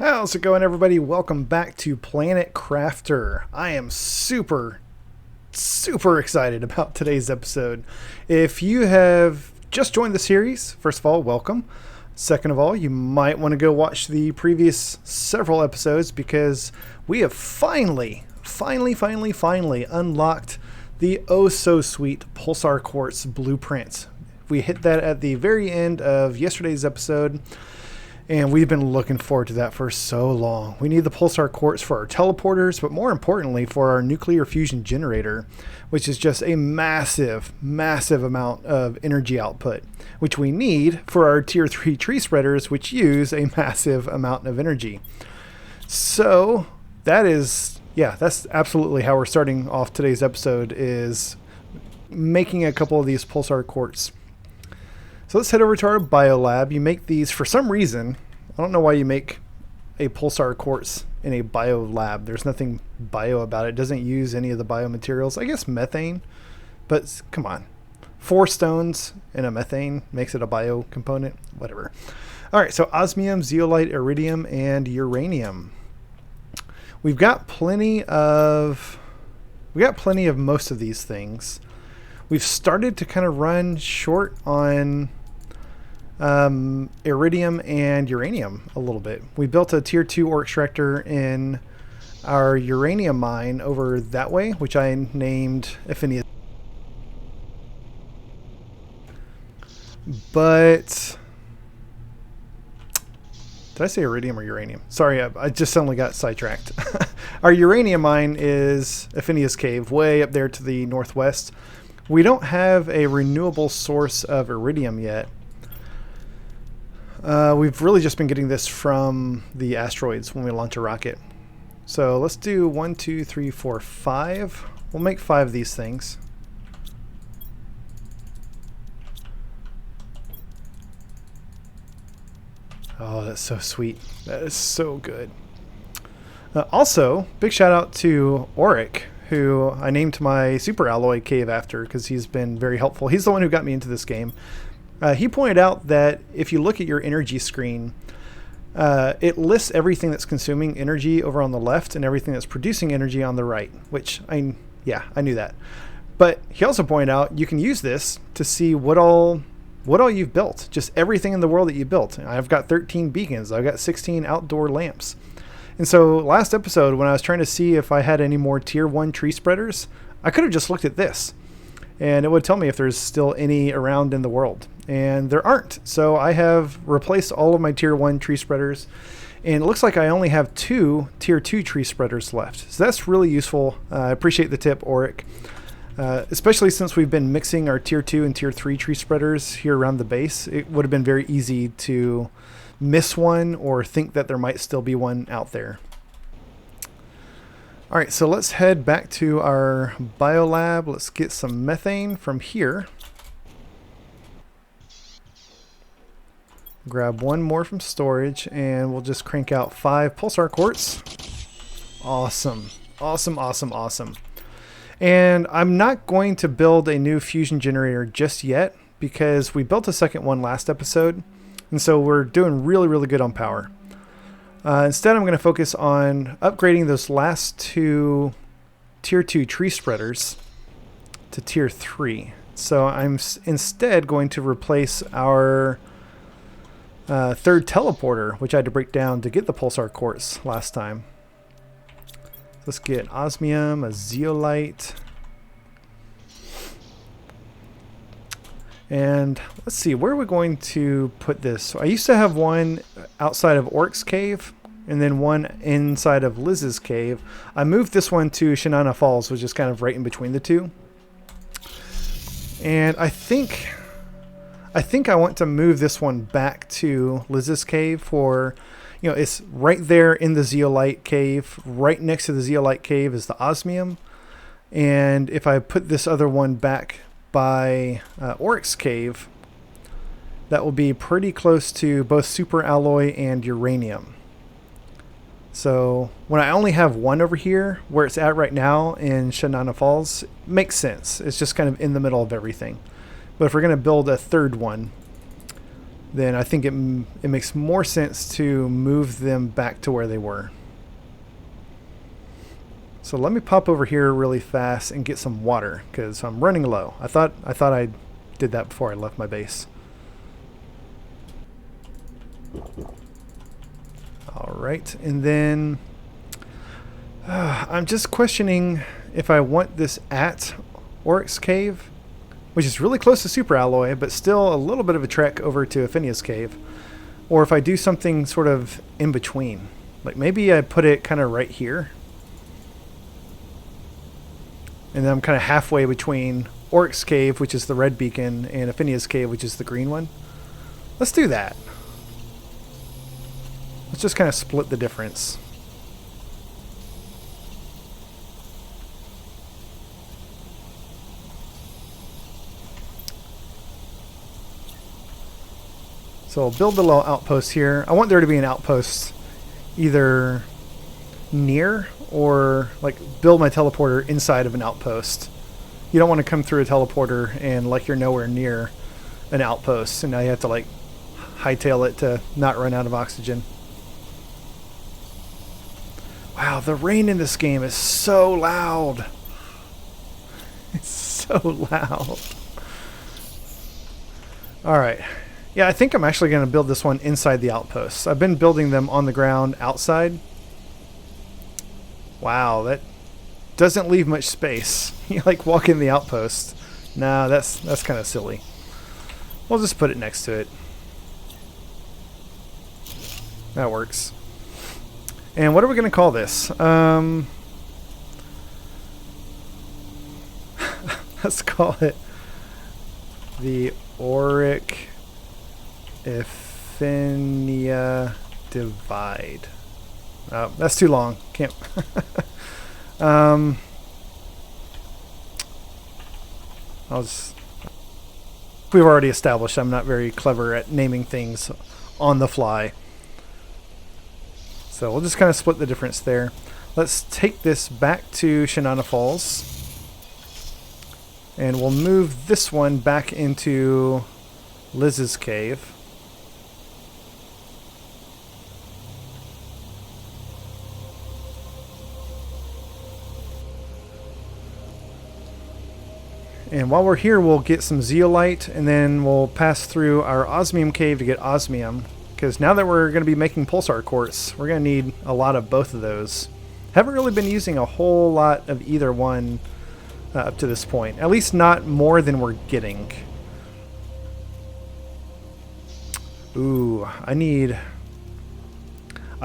How's it going, everybody? Welcome back to Planet Crafter. I am super excited about today's episode. If you have just joined the series, first of all, welcome. Second of all, you might want to go watch the previous several episodes because we have finally unlocked the oh so sweet Pulsar Quartz blueprint. We hit that at the very end of yesterday's episode. And we've been looking forward to that for so long. We need the Pulsar Quartz for our teleporters, but more importantly for our nuclear fusion generator, which is just a massive amount of energy output, which we need for our tier 3 tree spreaders, which use a massive amount of energy. So that's absolutely how we're starting off today's episode, is making a couple of these Pulsar Quartz. So let's head over to our biolab. You make these for some reason. I don't know why you make a Pulsar Quartz in a biolab. There's nothing bio about it. It doesn't use any of the biomaterials. I guess methane, but come on. 4 stones and a methane makes it a bio component. Whatever. All right, so osmium, zeolite, iridium, and uranium. We've got plenty of most of these things. We've started to kind of run short on iridium and uranium a little bit. We built a tier 2 ore extractor in our uranium mine over that way, which I named Ep26. But did I say iridium or uranium? Sorry, I just suddenly got sidetracked. Our uranium mine is Ep26 Cave, way up there to the northwest. We don't have a renewable source of iridium yet. We've really just been getting this from the asteroids when we launch a rocket. So let's do 1, 2, 3, 4, 5. We'll make 5 of these things. Oh, that's so sweet. That is so good. Also, big shout out to Auric, who I named my super alloy cave after because he's been very helpful. He's the one who got me into this game. He pointed out that if you look at your energy screen, it lists everything that's consuming energy over on the left and everything that's producing energy on the right, which I knew that. But he also pointed out you can use this to see what all you've built, just everything in the world that you built. I've got 13 beacons. I've got 16 outdoor lamps. And so last episode, when I was trying to see if I had any more tier 1 tree spreaders, I could have just looked at this and it would tell me if there's still any around in the world. And there aren't. So I have replaced all of my tier 1 tree spreaders, and it looks like I only have 2 tier 2 tree spreaders left. So that's really useful. I appreciate the tip, Auric. Especially since we've been mixing our tier 2 and tier 3 tree spreaders here around the base. It would have been very easy to miss one or think that there might still be one out there. All right, so let's head back to our biolab. Let's get some methane from here. Grab one more from storage, and we'll just crank out 5 Pulsar Quartz. Awesome. And I'm not going to build a new fusion generator just yet because we built a second one last episode. And so we're doing really good on power. Instead, I'm going to focus on upgrading those last 2 tier 2 tree spreaders to tier 3. So I'm instead going to replace our 3rd teleporter, which I had to break down to get the Pulsar Quartz last time. Let's get osmium, a zeolite. And let's see, where are we going to put this? So I used to have one outside of Orc's cave and then one inside of Liz's cave. I moved this one to Shanana Falls, which is kind of right in between the two. And I think I want to move this one back to Liz's cave for, it's right there in the zeolite cave. Right next to the zeolite cave is the osmium. And if I put this other one back by Oryx cave, that will be pretty close to both super alloy and uranium. So when I only have one over here where it's at right now in Shanana Falls, it makes sense. It's just kind of in the middle of everything. But if we're going to build a third one, then I think it makes more sense to move them back to where they were. So let me pop over here really fast and get some water because I'm running low. I thought I did that before I left my base. All right, and then I'm just questioning if I want this at Oryx Cave, which is really close to Super Alloy, but still a little bit of a trek over to Aphinia's Cave, or if I do something sort of in between. Like maybe I put it kind of right here, and then I'm kind of halfway between Oryx Cave, which is the red beacon, and Aphinia's Cave, which is the green one. Let's do that. Let's just kind of split the difference. So I'll build the little outpost here. I want there to be an outpost either near or like build my teleporter inside of an outpost. You don't want to come through a teleporter and like you're nowhere near an outpost, and now you have to like hightail it to not run out of oxygen. Wow, the rain in this game is so loud. It's so loud. Alright. Yeah, I think I'm actually going to build this one inside the outposts. I've been building them on the ground outside. Wow, that doesn't leave much space. You like walk in the outpost. Nah, that's kind of silly. We'll just put it next to it. That works. And what are we going to call this? Let's call it the Auric Aphinia Divide. Oh, that's too long. Can't. We've already established I'm not very clever at naming things on the fly. So we'll just kind of split the difference there. Let's take this back to Shinana Falls. And we'll move this one back into Liz's cave. And while we're here, we'll get some zeolite, and then we'll pass through our osmium cave to get osmium. Because now that we're going to be making Pulsar Quartz, we're going to need a lot of both of those. Haven't really been using a whole lot of either one up to this point. At least not more than we're getting. Ooh, I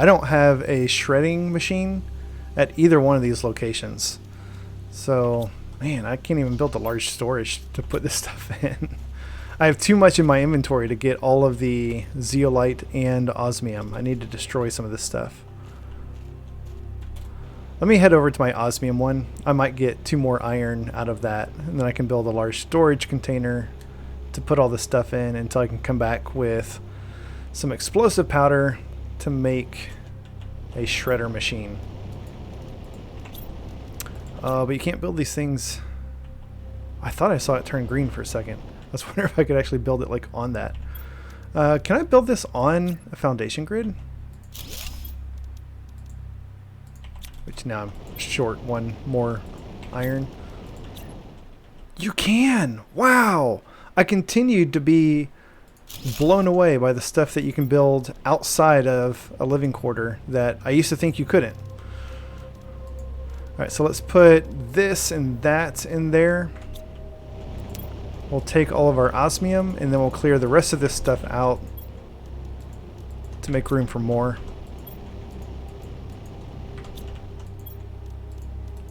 don't have a shredding machine at either one of these locations. So, man, I can't even build a large storage to put this stuff in. I have too much in my inventory to get all of the zeolite and osmium. I need to destroy some of this stuff. Let me head over to my osmium one. I might get 2 more iron out of that, and then I can build a large storage container to put all this stuff in until I can come back with some explosive powder to make a shredder machine. But you can't build these things. I thought I saw it turn green for a second. I was wondering if I could actually build it like on that. Can I build this on a foundation grid? Which now I'm short 1 more iron. You can! Wow! I continued to be blown away by the stuff that you can build outside of a living quarter that I used to think you couldn't. Alright, so let's put this and that in there. We'll take all of our osmium, and then we'll clear the rest of this stuff out to make room for more.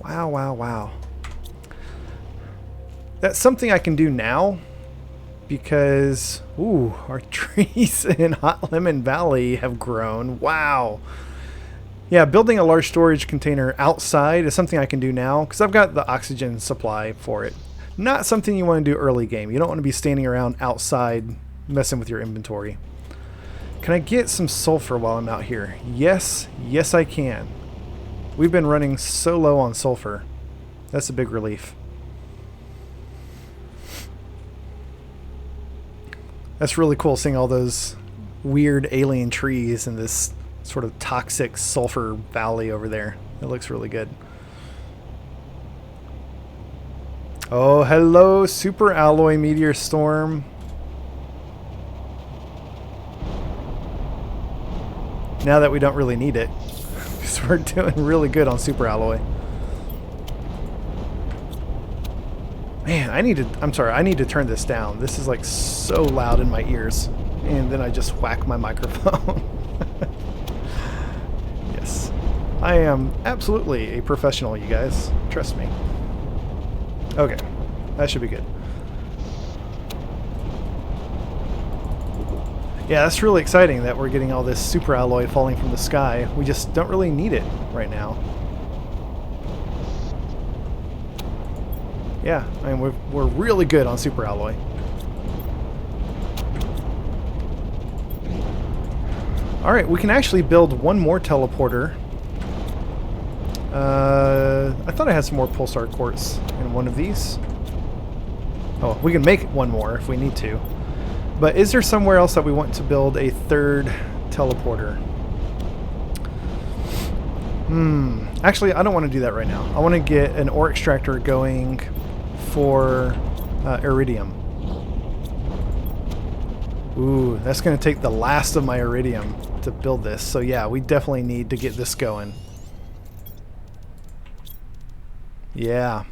Wow, wow, wow. That's something I can do now because, ooh, our trees in Hot Lemon Valley have grown. Wow. Yeah, building a large storage container outside is something I can do now because I've got the oxygen supply for it. Not something you want to do early game. You don't want to be standing around outside messing with your inventory. Can I get some sulfur while I'm out here? Yes, yes I can. We've been running so low on sulfur. That's a big relief. That's really cool seeing all those weird alien trees and this sort of toxic sulfur valley over there. It looks really good. Oh, hello, super alloy meteor storm. Now that we don't really need it, because we're doing really good on super alloy. Man, I need to turn this down. This is like so loud in my ears. And then I just whack my microphone. Yes. I am absolutely a professional, you guys. Trust me. Okay. That should be good. Yeah, that's really exciting that we're getting all this super alloy falling from the sky. We just don't really need it right now. Yeah, I mean, we're really good on super alloy. Alright, we can actually build one more teleporter. I thought I had some more Pulsar Quartz in one of these. Oh, we can make one more if we need to. But is there somewhere else that we want to build a third teleporter? Actually, I don't want to do that right now. I want to get an ore extractor going for iridium. Ooh, that's going to take the last of my iridium to build this. So yeah, we definitely need to get this going. Yeah.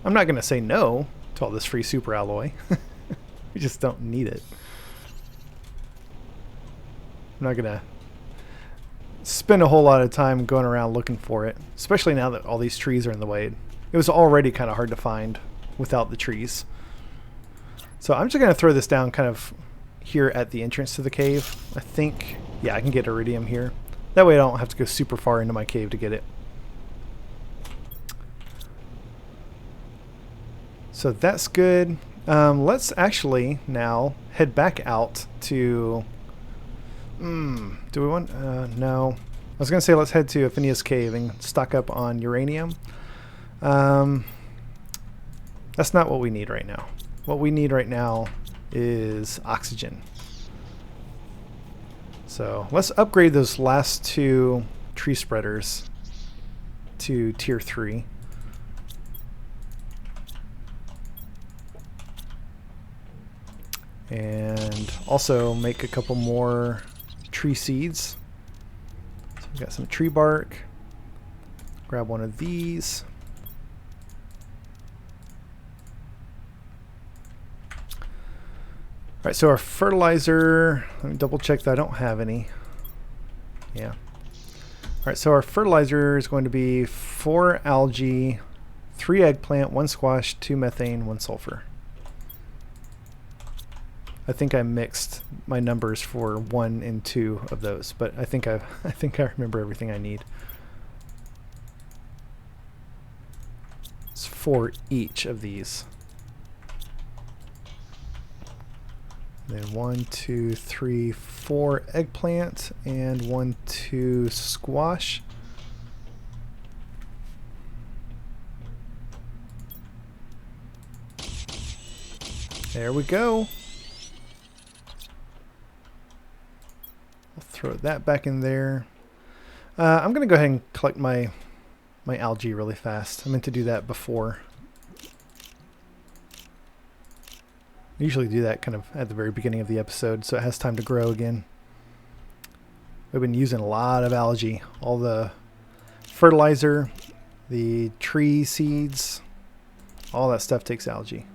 I'm not going to say no to all this free super alloy. We just don't need it. I'm not going to spend a whole lot of time going around looking for it, especially now that all these trees are in the way. It was already kind of hard to find without the trees. So I'm just going to throw this down kind of here at the entrance to the cave. I think, yeah, I can get iridium here. That way I don't have to go super far into my cave to get it. So that's good. Let's actually now head back out to... do we want... no. I was going to say let's head to Aphinia's cave and stock up on uranium. That's not what we need right now. What we need right now is oxygen. So let's upgrade those last two tree spreaders to tier 3. And also make a couple more tree seeds. So we've got some tree bark. Grab one of these. Alright, so our fertilizer, let me double check that I don't have any. Yeah. Alright, so our fertilizer is going to be 4 algae, 3 eggplant, 1 squash, 2 methane, 1 sulfur. I think I mixed my numbers for 1 and 2 of those, but I think I remember everything I need. It's for each of these. Then 1, 2, 3, 4 eggplant and 1, 2 squash. There we go. I'll throw that back in there. I'm going to go ahead and collect my algae really fast. I meant to do that before. I usually do that kind of at the very beginning of the episode so it has time to grow again. We've been using a lot of algae. All the fertilizer, the tree seeds, all that stuff takes algae.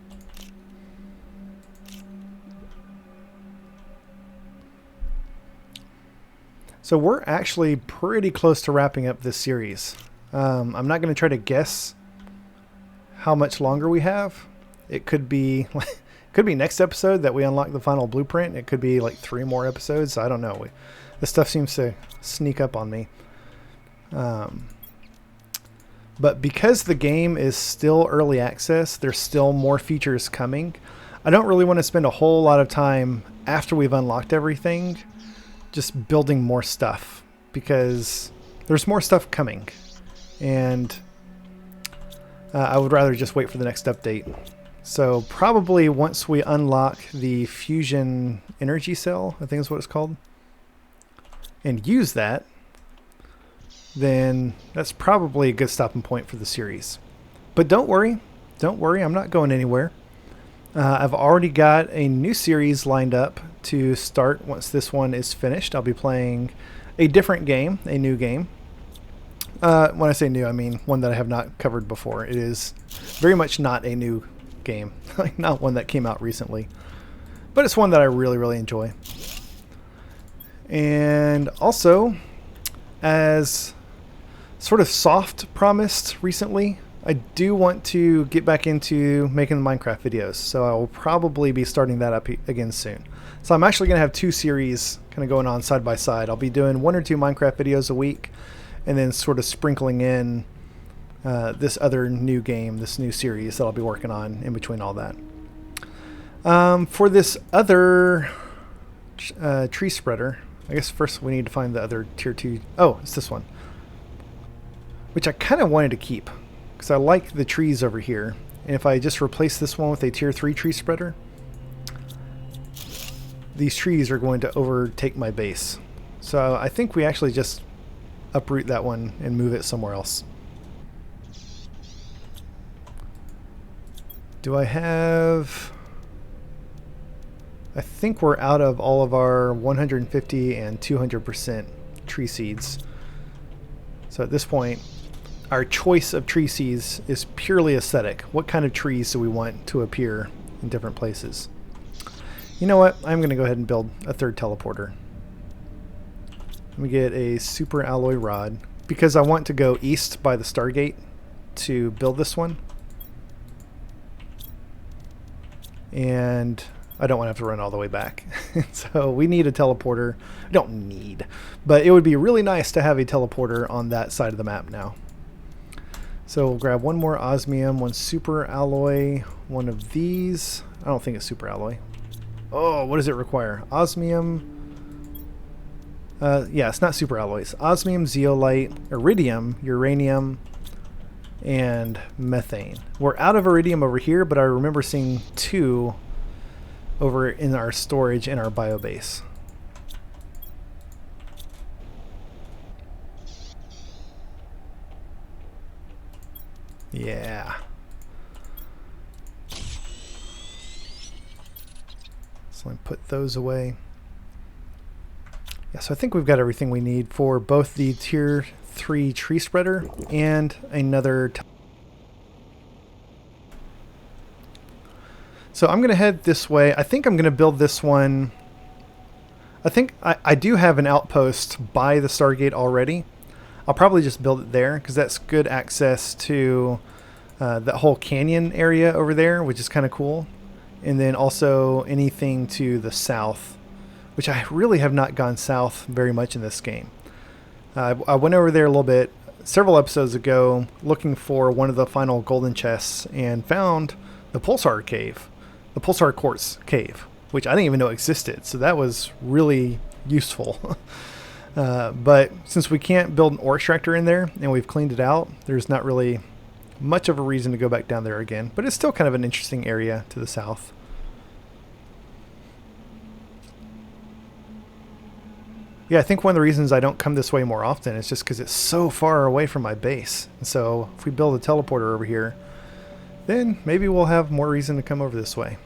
So we're actually pretty close to wrapping up this series. I'm not going to try to guess how much longer we have. It could be next episode that we unlock the final blueprint. It could be like 3 more episodes. I don't know. This stuff seems to sneak up on me. But because the game is still early access, there's still more features coming. I don't really want to spend a whole lot of time after we've unlocked everything just building more stuff, because there's more stuff coming. And I would rather just wait for the next update. So probably once we unlock the fusion energy cell, I think is what it's called, and use that, then that's probably a good stopping point for the series. But don't worry, I'm not going anywhere. I've already got a new series lined up to start once this one is finished. I'll be playing a different game, a new game. When I say new, I mean one that I have not covered before. It is very much not a new game, not one that came out recently, but it's one that I really, really enjoy. And also, as sort of soft promised recently, I do want to get back into making the Minecraft videos, so I will probably be starting that up again soon. So I'm actually going to have two series kind of going on side by side. I'll be doing 1 or 2 Minecraft videos a week, and then sort of sprinkling in this other new game, this new series that I'll be working on in between all that. For this other tree spreader, I guess first we need to find the other tier 2. Oh, it's this one, which I kind of wanted to keep because I like the trees over here. And if I just replace this one with a tier 3 tree spreader, these trees are going to overtake my base. So I think we actually just uproot that one and move it somewhere else. Do I have... I think we're out of all of our 150 and 200% tree seeds. So at this point, our choice of tree seeds is purely aesthetic. What kind of trees do we want to appear in different places? You know what? I'm going to go ahead and build a third teleporter. Let me get a super alloy rod because I want to go east by the Stargate to build this one. And I don't want to have to run all the way back. So we need a teleporter. I don't need, but it would be really nice to have a teleporter on that side of the map now. So we'll grab one more osmium, one super alloy, one of these. I don't think it's super alloy. Oh, what does it require? Osmium. Yeah, it's not super alloys. Osmium, zeolite, iridium, uranium, and methane. We're out of iridium over here, but I remember seeing 2 over in our storage in our biobase. Yeah. So let me put those away. Yeah, so I think we've got everything we need for both the tier 3 tree spreader and another. So I'm going to head this way. I think I'm going to build this one. I think I do have an outpost by the Stargate already. I'll probably just build it there because that's good access to that whole canyon area over there, which is kind of cool. And then also anything to the south, which I really have not gone south very much in this game. I went over there a little bit several episodes ago looking for one of the final golden chests and found the Pulsar cave, the Pulsar Quartz cave, which I didn't even know existed. So that was really useful. But since we can't build an ore extractor in there and we've cleaned it out, there's not really much of a reason to go back down there again. But it's still kind of an interesting area to the south. Yeah, I think one of the reasons I don't come this way more often is just because it's so far away from my base. And so if we build a teleporter over here, then maybe we'll have more reason to come over this way.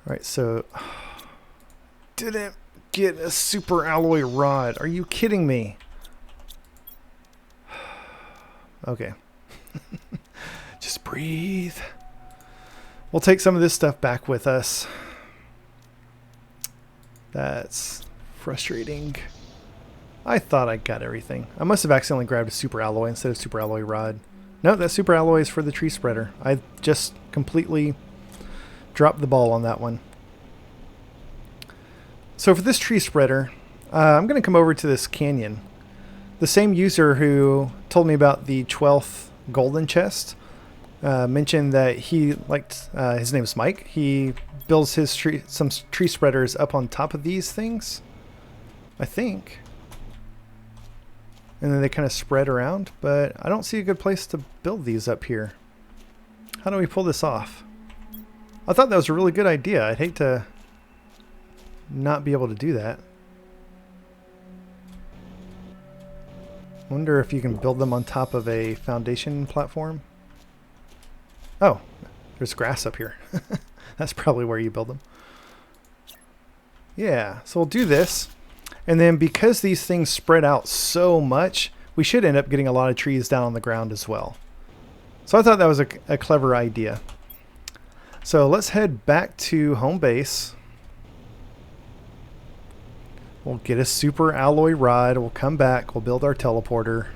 All right, so didn't get a super alloy rod. Are you kidding me? Okay. Just breathe. We'll take some of this stuff back with us. That's frustrating. I thought I got everything. I must have accidentally grabbed a super alloy instead of super alloy rod. No, that super alloy is for the tree spreader. I just completely dropped the ball on that one. So for this tree spreader, I'm going to come over to this canyon. The same user who told me about the 12th golden chest mentioned that he liked, his name is Mike, he builds his some tree spreaders up on top of these things, I think. and then they kind of spread around, but I don't see a good place to build these up here. How do we pull this off? I thought that was a really good idea. I'd hate to not be able to do that. Wonder if you can build them on top of a foundation platform. Oh, there's grass up here. That's probably where you build them. Yeah, so we'll do this. And then because these things spread out so much, we should end up getting a lot of trees down on the ground as well. So I thought that was a clever idea. So let's head back to home base. We'll get a super alloy rod. We'll come back. We'll build our teleporter.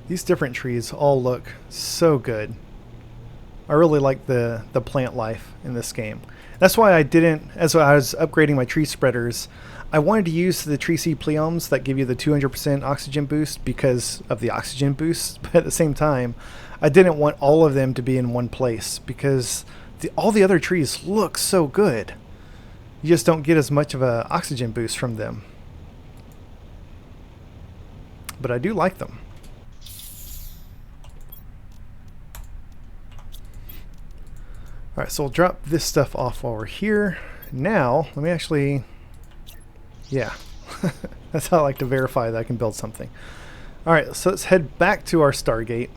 These different trees all look so good. I really like the plant life in this game. That's why I didn't, as I was upgrading my tree spreaders, I wanted to use the tree seed pleomes that give you the 200% oxygen boost because of the oxygen boost. But at the same time, I didn't want all of them to be in one place because all the other trees look so good. You just don't get as much of an oxygen boost from them. But I do like them. All right, so we'll drop this stuff off while we're here. Now, let me actually, yeah, that's how I like to verify that I can build something. All right, so let's head back to our Stargate.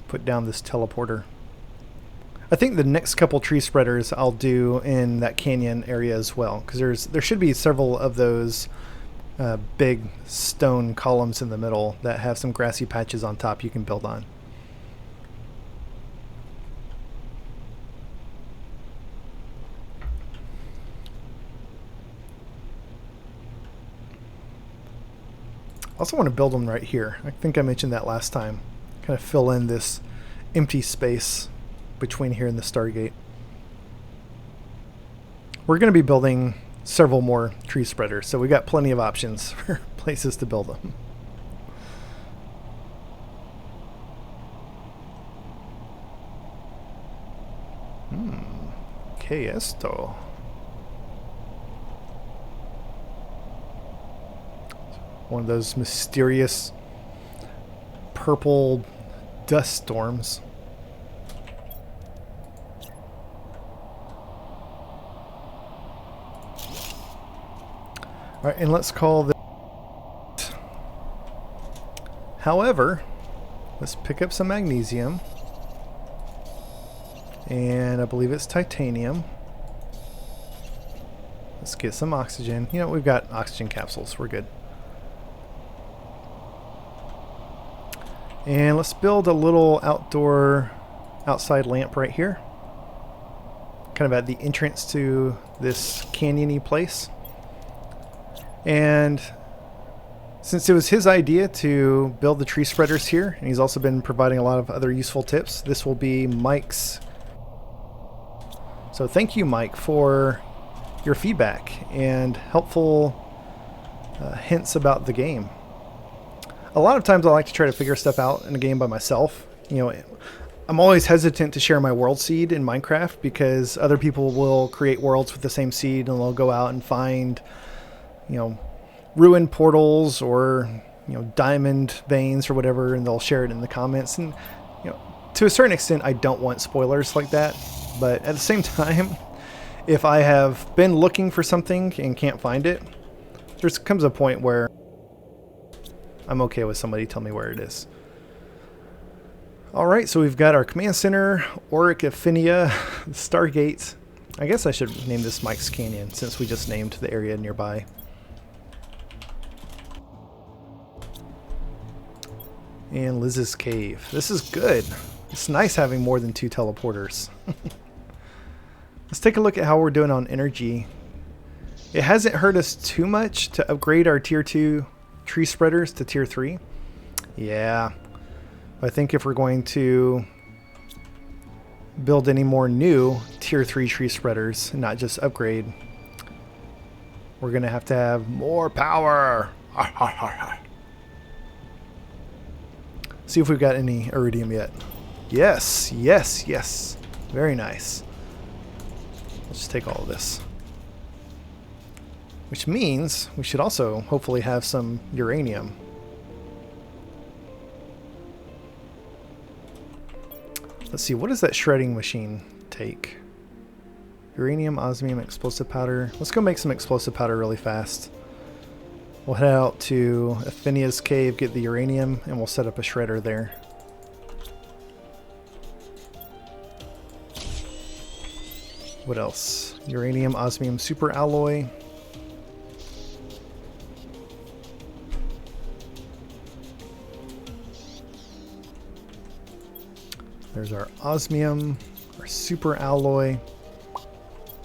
Put down this teleporter. I think the next couple tree spreaders I'll do in that canyon area as well, because there should be several of those big stone columns in the middle that have some grassy patches on top you can build on. I also want to build them right here. I think I mentioned that last time. Kind of fill in this empty space between here and the Stargate. We're going to be building several more tree spreaders, so we got plenty of options for places to build them. ¿Qué esto? One of those mysterious purple dust storms. All right, and let's call this. However, let's pick up some magnesium. And I believe it's titanium. Let's get some oxygen. You know, we've got oxygen capsules. We're good. And let's build a little outside lamp right here. Kind of at the entrance to this canyon-y place. And since it was his idea to build the tree spreaders here, and he's also been providing a lot of other useful tips, this will be Mike's. So thank you, Mike, for your feedback and helpful hints about the game. A lot of times I like to try to figure stuff out in a game by myself. You know, I'm always hesitant to share my world seed in Minecraft because other people will create worlds with the same seed and they'll go out and find, you know, ruined portals or, you know, diamond veins or whatever, and they'll share it in the comments. And, you know, to a certain extent, I don't want spoilers like that. But at the same time, if I have been looking for something and can't find it, there comes a point where I'm okay with somebody telling me where it is. Alright, so we've got our command center, Auric Affinia, Stargate. I guess I should name this Mike's Canyon since we just named the area nearby. And Liz's Cave. This is good. It's nice having more than 2 teleporters. Let's take a look at how we're doing on energy. It hasn't hurt us too much to upgrade our tier 2 tree spreaders to tier 3. Yeah. I think if we're going to build any more new tier 3 tree spreaders and not just upgrade, we're going to have more power. See if we've got any iridium yet. Yes, yes, yes. Very nice. Let's just take all of this. Which means we should also hopefully have some uranium. Let's see, what does that shredding machine take? Uranium, osmium, explosive powder. Let's go make some explosive powder really fast. We'll head out to Athenia's cave, get the uranium, and we'll set up a shredder there. What else? Uranium, osmium, super alloy. There's our osmium, our super alloy.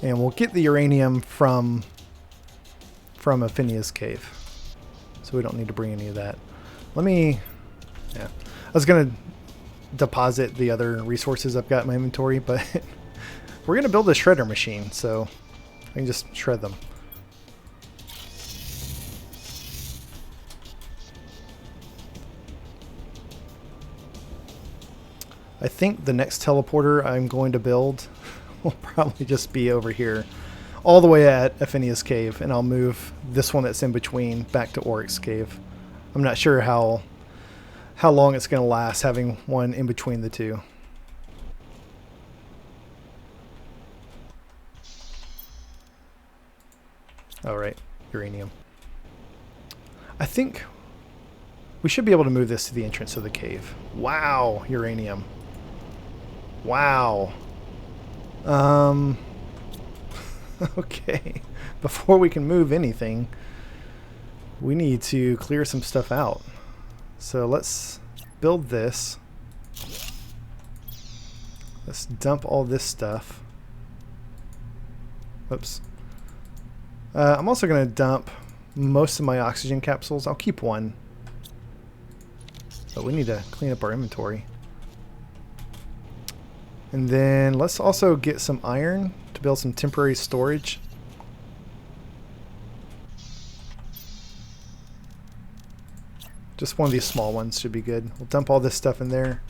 And we'll get the uranium from Athenia's cave. So we don't need to bring any of that. I was going to deposit the other resources I've got in my inventory, but we're going to build a shredder machine, so I can just shred them. I think the next teleporter I'm going to build will probably just be over here, all the way at Athenia's cave, and I'll move this one that's in between back to Oryx's cave. I'm not sure how long it's going to last having one in between the two. All right, uranium. I think we should be able to move this to the entrance of the cave. Wow, uranium. Wow. Okay. Before we can move anything, we need to clear some stuff out. So let's build this. Let's dump all this stuff. Oops. I'm also going to dump most of my oxygen capsules. I'll keep one. But we need to clean up our inventory. And then let's also get some iron to build some temporary storage. Just one of these small ones should be good. We'll dump all this stuff in there.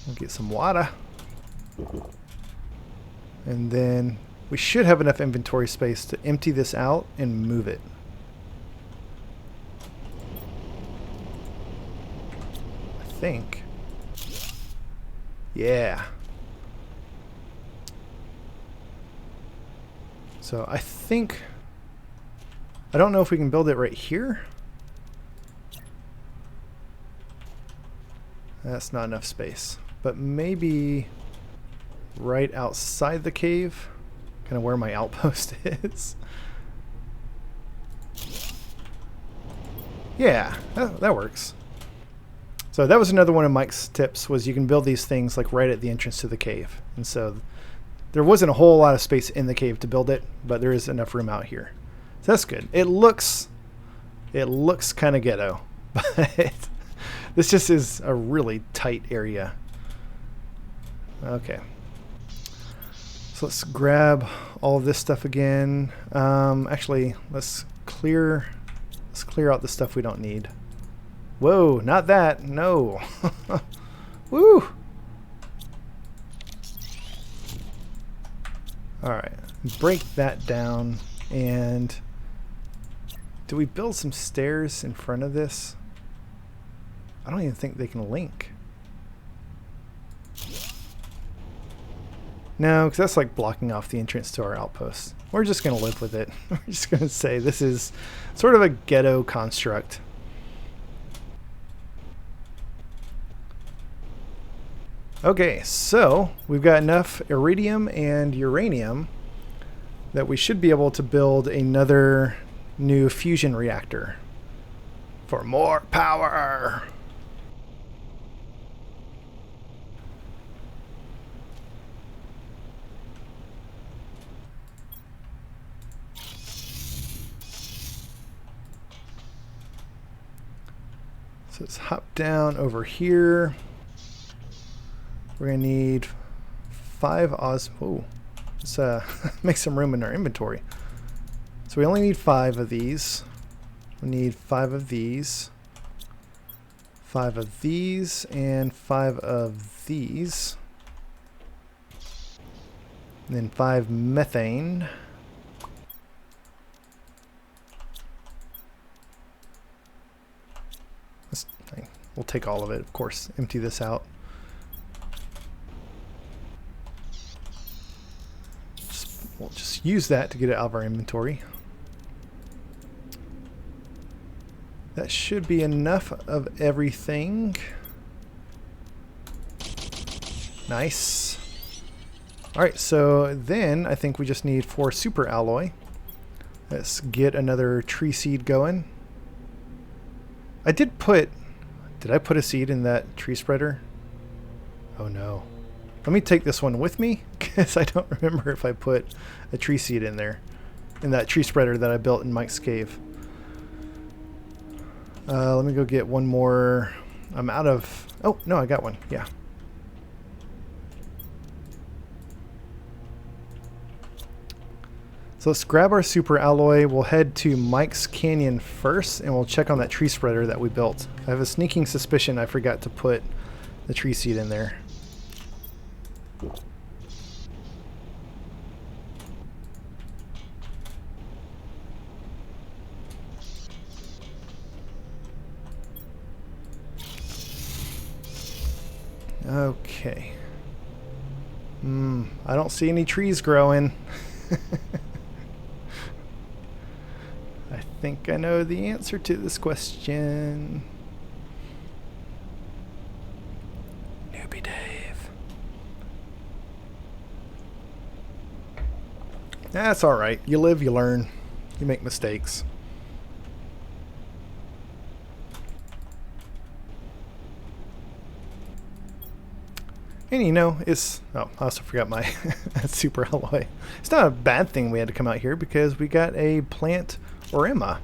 We'll get some water. And then we should have enough inventory space to empty this out and move it. I think. Yeah. So I think, I don't know if we can build it right here. That's not enough space, but maybe right outside the cave, kind of where my outpost is. Yeah, that works. So that was another one of Mike's tips, was you can build these things like right at the entrance to the cave. And so there wasn't a whole lot of space in the cave to build it, but there is enough room out here. So that's good. It looks kind of ghetto, but this just is a really tight area. Okay. So let's grab all of this stuff again. Actually, let's clear out the stuff we don't need. Whoa, not that. No. Woo. All right. Break that down. And do we build some stairs in front of this? I don't even think they can link. No, because that's like blocking off the entrance to our outpost. We're just going to live with it. We're just going to say this is sort of a ghetto construct. Okay, so we've got enough iridium and uranium that we should be able to build another new fusion reactor for more power. So let's hop down over here. We're going to need 5 os... Whoa. Let's make some room in our inventory. So we only need 5 of these. We need 5 of these, 5 of these, and 5 of these. And then 5 methane. We'll take all of it, of course. Empty this out. We'll just use that to get it out of our inventory. That should be enough of everything. Nice. Alright, so then I think we just need 4 super alloy. Let's get another tree seed going. Did I put a seed in that tree spreader? Oh no. Let me take this one with me, because I don't remember if I put a tree seed in there, in that tree spreader that I built in Mike's cave. Let me go get one more. I'm out of... Oh, no, I got one. Yeah. So let's grab our super alloy. We'll head to Mike's Canyon first, and we'll check on that tree spreader that we built. I have a sneaking suspicion I forgot to put the tree seed in there. Okay. I don't see any trees growing. I think I know the answer to this question. Newbie Dave. That's alright. You live, you learn. You make mistakes. And you know, it's... Oh, I also forgot my super alloy. It's not a bad thing we had to come out here because we got a plant orema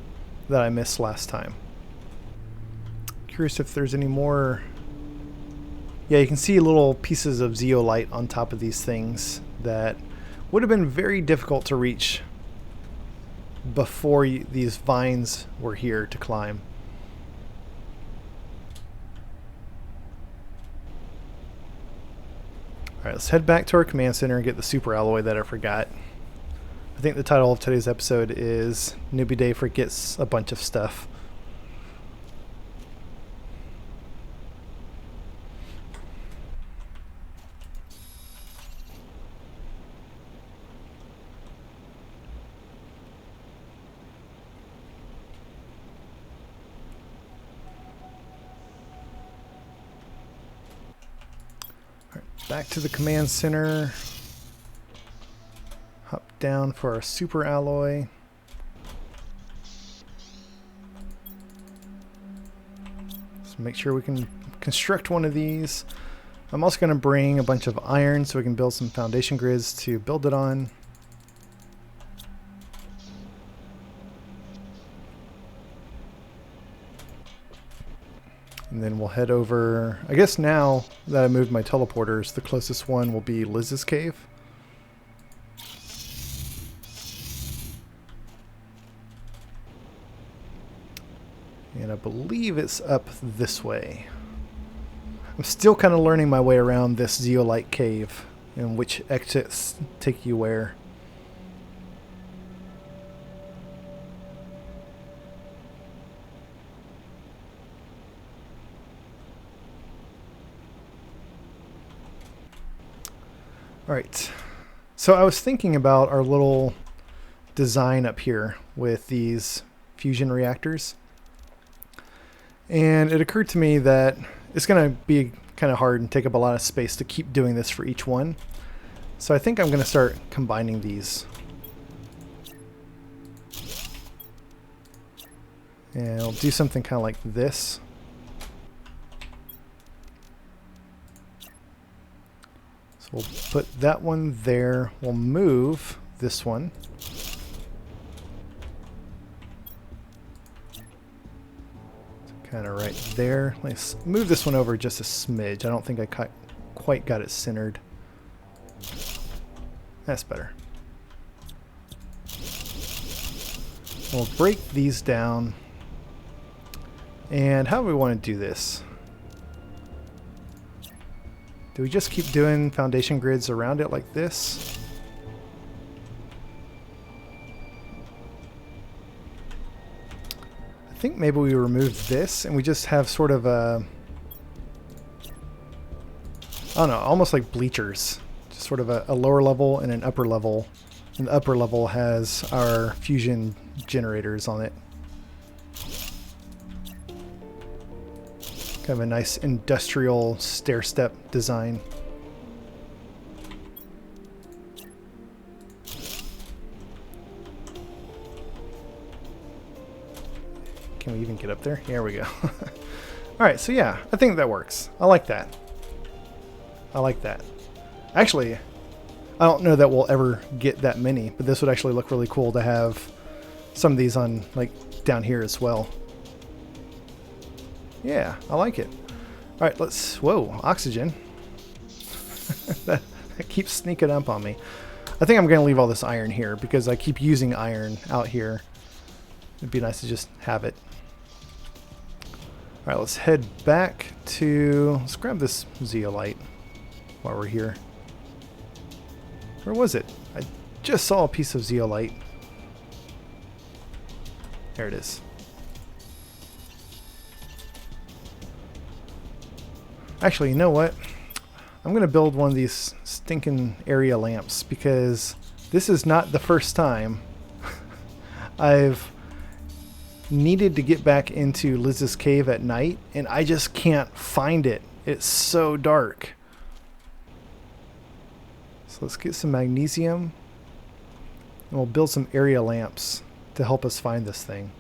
that I missed last time. Curious if there's any more... Yeah, you can see little pieces of zeolite on top of these things that would have been very difficult to reach before these vines were here to climb. Alright, let's head back to our command center and get the super alloy that I forgot. I think the title of today's episode is Newbie Dave Forgets a Bunch of Stuff. Back to the command center. Hop down for our super alloy. Let's make sure we can construct one of these. I'm also going to bring a bunch of iron so we can build some foundation grids to build it on. And then we'll head over, I guess now that I moved my teleporters, the closest one will be Liz's cave. And I believe it's up this way. I'm still kind of learning my way around this zeolite cave and which exits take you where. Alright, so I was thinking about our little design up here with these fusion reactors. And it occurred to me that it's going to be kind of hard and take up a lot of space to keep doing this for each one. So I think I'm going to start combining these. And I'll do something kind of like this. We'll put that one there. We'll move this one. Kind of right there. Let's move this one over just a smidge. I don't think I quite got it centered. That's better. We'll break these down. And how do we want to do this? Do we just keep doing foundation grids around it like this? I think maybe we remove this and we just have sort of a, I don't know, almost like bleachers. Just sort of a lower level and an upper level. And the upper level has our fusion generators on it. Kind of a nice industrial stair-step design. Can we even get up there? Here we go. Alright, so yeah, I think that works. I like that. I like that. Actually, I don't know that we'll ever get that many, but this would actually look really cool to have some of these on, like, down here as well. Yeah, I like it. All right, let's... Whoa, oxygen. that keeps sneaking up on me. I think I'm going to leave all this iron here because I keep using iron out here. It'd be nice to just have it. All right, let's head back to... Let's grab this zeolite while we're here. Where was it? I just saw a piece of zeolite. There it is. Actually, you know what? I'm going to build one of these stinking area lamps because this is not the first time I've needed to get back into Liz's cave at night and I just can't find it. It's so dark. So let's get some magnesium and we'll build some area lamps to help us find this thing.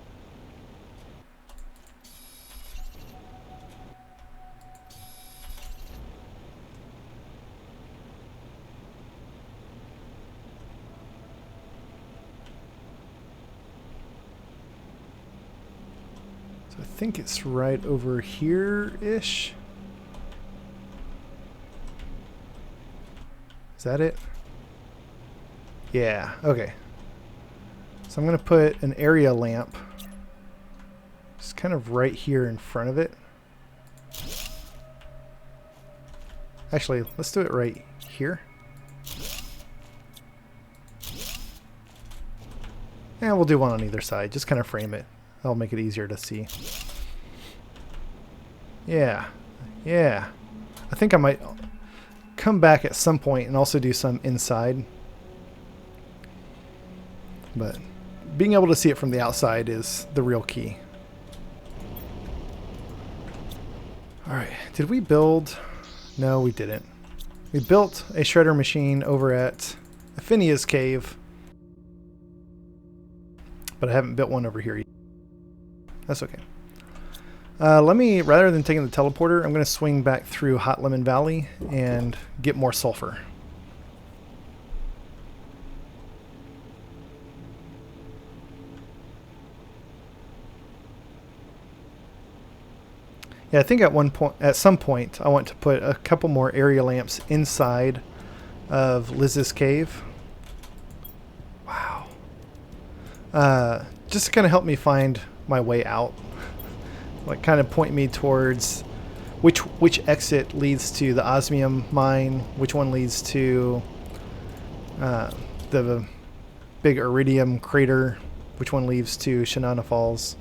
I think it's right over here-ish. Is that it? Yeah, okay. So I'm going to put an area lamp just kind of right here in front of it. Actually, let's do it right here. And we'll do one on either side. Just kind of frame it. That'll make it easier to see. Yeah. Yeah. I think I might come back at some point and also do some inside. But being able to see it from the outside is the real key. Alright. Did we build... No, we didn't. We built a shredder machine over at Aphinia's cave. But I haven't built one over here yet. That's okay. Let me, rather than taking the teleporter, I'm going to swing back through Hot Lemon Valley and get more sulfur. Yeah, I think at some point, I want to put a couple more area lamps inside of Liz's cave. Wow. Just to kind of help me find my way out, like kind of point me towards which exit leads to the osmium mine, which one leads to the big iridium crater, which one leads to Shinana Falls.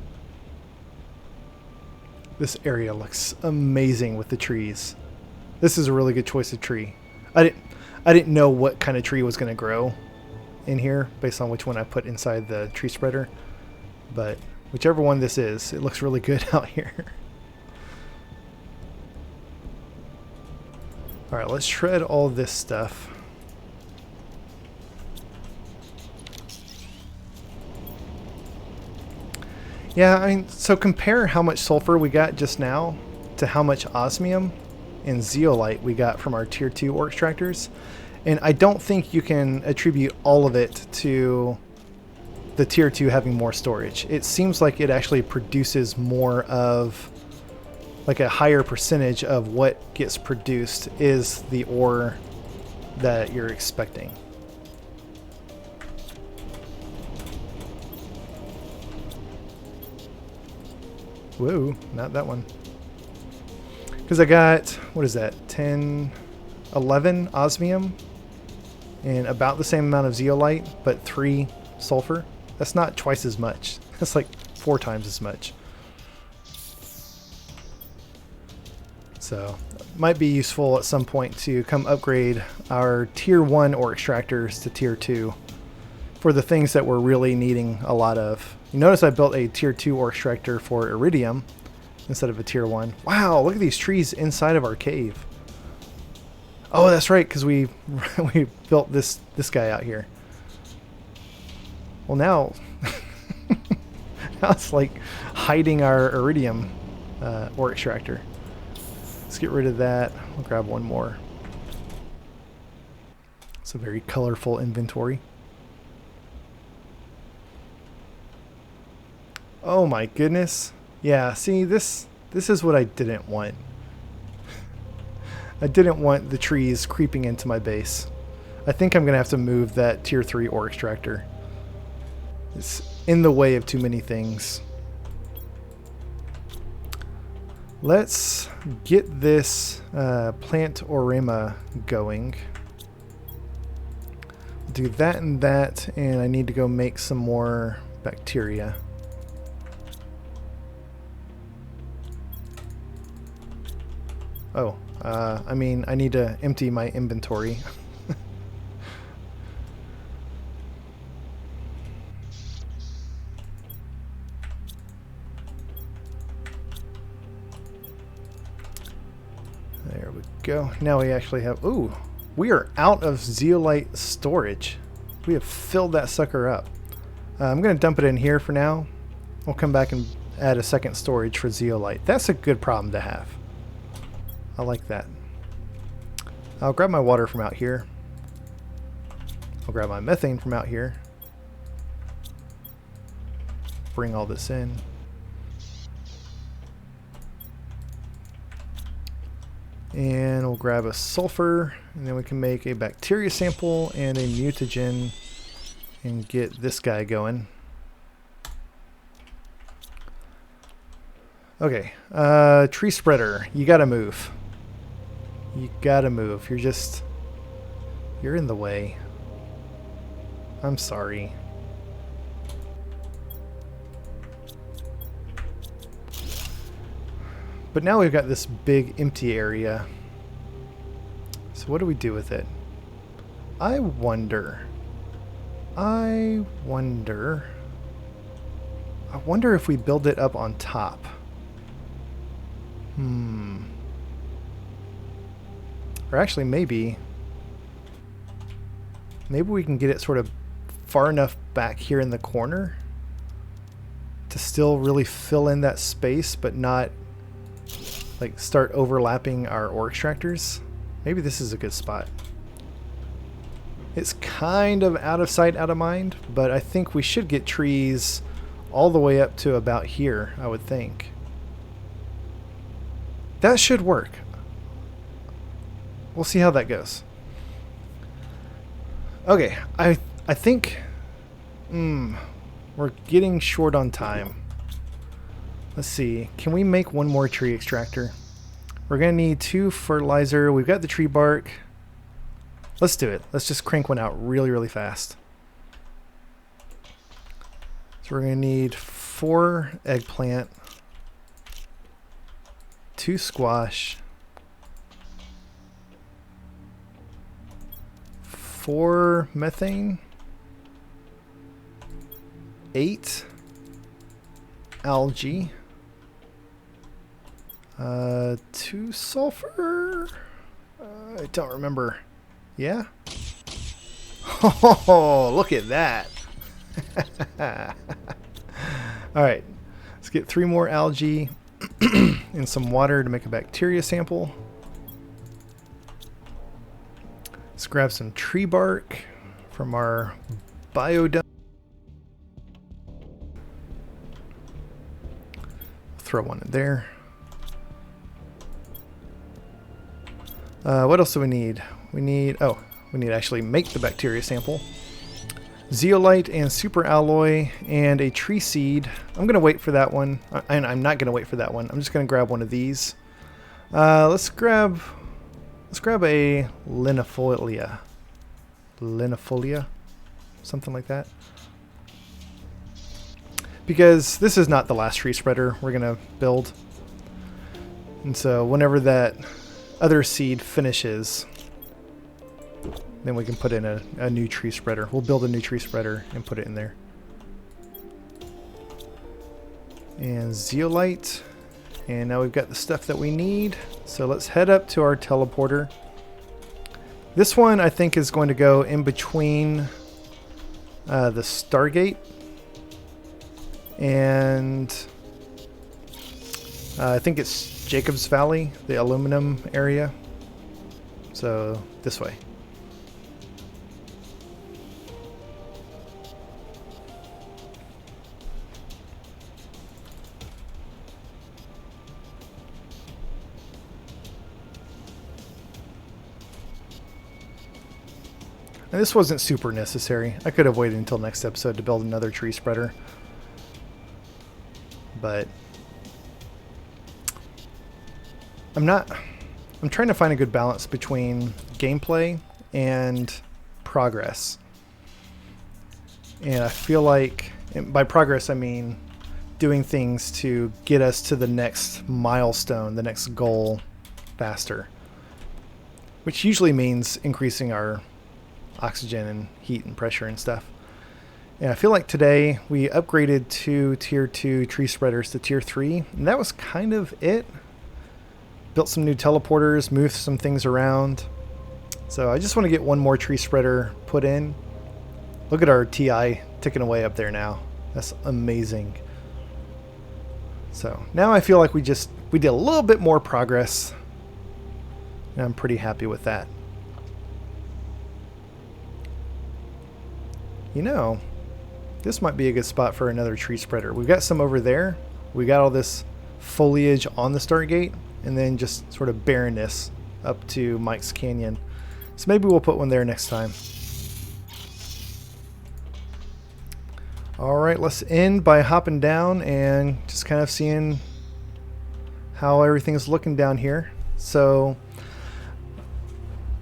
This area looks amazing with the trees. This is a really good choice of tree. I didn't know what kind of tree was going to grow in here based on which one I put inside the tree spreader, but whichever one this is, it looks really good out here. Alright, let's shred all this stuff. Yeah, I mean, so compare how much sulfur we got just now to how much osmium and zeolite we got from our tier 2 ore extractors. And I don't think you can attribute all of it to the tier 2 having more storage. It seems like it actually produces more of, like a higher percentage of what gets produced is the ore that you're expecting. Whoa, not that one. Because I got, what is that, 10, 11 osmium and about the same amount of zeolite, but 3 sulfur. That's not twice as much. That's like 4 times as much. So might be useful at some point to come upgrade our tier 1 ore extractors to tier 2 for the things that we're really needing a lot of. You notice I built a tier 2 ore extractor for iridium instead of a tier 1. Wow, look at these trees inside of our cave. Oh, that's right, because we built this guy out here. Well, now now it's like hiding our iridium ore extractor. Let's get rid of that. We'll grab one more. It's a very colorful inventory. Oh my goodness. Yeah, see, this is what I didn't want. I didn't want the trees creeping into my base. I think I'm going to have to move that tier 3 ore extractor. It's in the way of too many things. Let's get this plant orama going. Do that and that, and I need to go make some more bacteria. Oh, I mean, I need to empty my inventory. There we go. Now we actually have... Ooh, we are out of zeolite storage. We have filled that sucker up. I'm going to dump it in here for now. We'll come back and add a second storage for zeolite. That's a good problem to have. I like that. I'll grab my water from out here. I'll grab my methane from out here. Bring all this in. And we'll grab a sulfur, and then we can make a bacteria sample and a mutagen and get this guy going. Okay, tree spreader, you gotta move. You gotta move. You're in the way. I'm sorry. But now we've got this big empty area. So what do we do with it? I wonder if we build it up on top. Or actually maybe we can get it sort of far enough back here in the corner to still really fill in that space, but not like start overlapping our ore extractors. Maybe this is a good spot. It's kind of out of sight, out of mind, but I think we should get trees all the way up to about here, I would think. That should work. We'll see how that goes. Okay, I think we're getting short on time. Let's see. Can we make one more tree extractor? We're going to need 2 fertilizer. We've got the tree bark. Let's do it. Let's just crank one out really, really fast. So we're going to need 4 eggplant, 2 squash, 4 methane, 8 algae, 2 sulfur. I don't remember. Yeah? Oh, look at that. Alright, let's get 3 more algae and some water to make a bacteria sample. Let's grab some tree bark from our biodome. Throw one in there. What else do we need? We need to actually make the bacteria sample. zeolite and super alloy and a tree seed. I'm going to wait for that one. I'm not going to wait for that one. I'm just going to grab one of these. Let's grab a linifolia. Linifolia? Something like that. Because this is not the last tree spreader we're going to build. And so whenever that other seed finishes, then we can put in a new tree spreader. We'll build a new tree spreader and put it in there. And zeolite. And now we've got the stuff that we need. So let's head up to our teleporter. This one I think is going to go in between the Stargate and I think it's Jacob's Valley, the aluminum area. So this way. And this wasn't super necessary. I could have waited until next episode to build another tree spreader. But I'm trying to find a good balance between gameplay and progress. And I feel like, and by progress I mean doing things to get us to the next milestone, the next goal faster. Which usually means increasing our oxygen and heat and pressure and stuff. And I feel like today we upgraded to tier 2 tree spreaders to tier 3, and that was kind of it. Built some new teleporters, moved some things around. So I just want to get one more tree spreader put in. Look at our TI ticking away up there now. That's amazing. So now I feel like we did a little bit more progress, and I'm pretty happy with that. You know, this might be a good spot for another tree spreader. We've got some over there. We got all this foliage on the Stargate, and then just sort of barrenness up to Mike's Canyon. So maybe we'll put one there next time. Alright, let's end by hopping down and just kind of seeing how everything's looking down here. So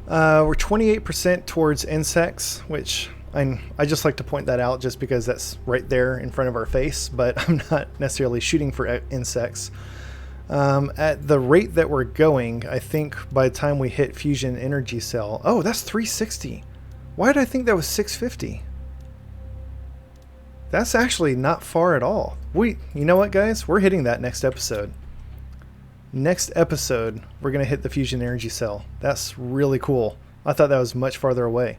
we're 28% towards insects, which I just like to point that out just because that's right there in front of our face, but I'm not necessarily shooting for insects. At the rate that we're going, I think by the time we hit fusion energy cell... Oh, that's 360. Why did I think that was 650? That's actually not far at all. You know what, guys? We're hitting that next episode. Next episode, we're going to hit the fusion energy cell. That's really cool. I thought that was much farther away.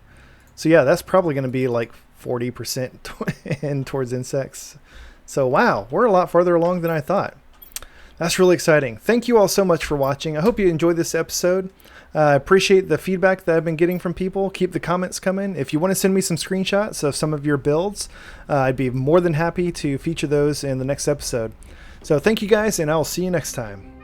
So yeah, that's probably going to be like 40% in towards insects. So wow, we're a lot farther along than I thought. That's really exciting. Thank you all so much for watching. I hope you enjoyed this episode. I appreciate the feedback that I've been getting from people. Keep the comments coming. If you want to send me some screenshots of some of your builds, I'd be more than happy to feature those in the next episode. So thank you guys, and I'll see you next time.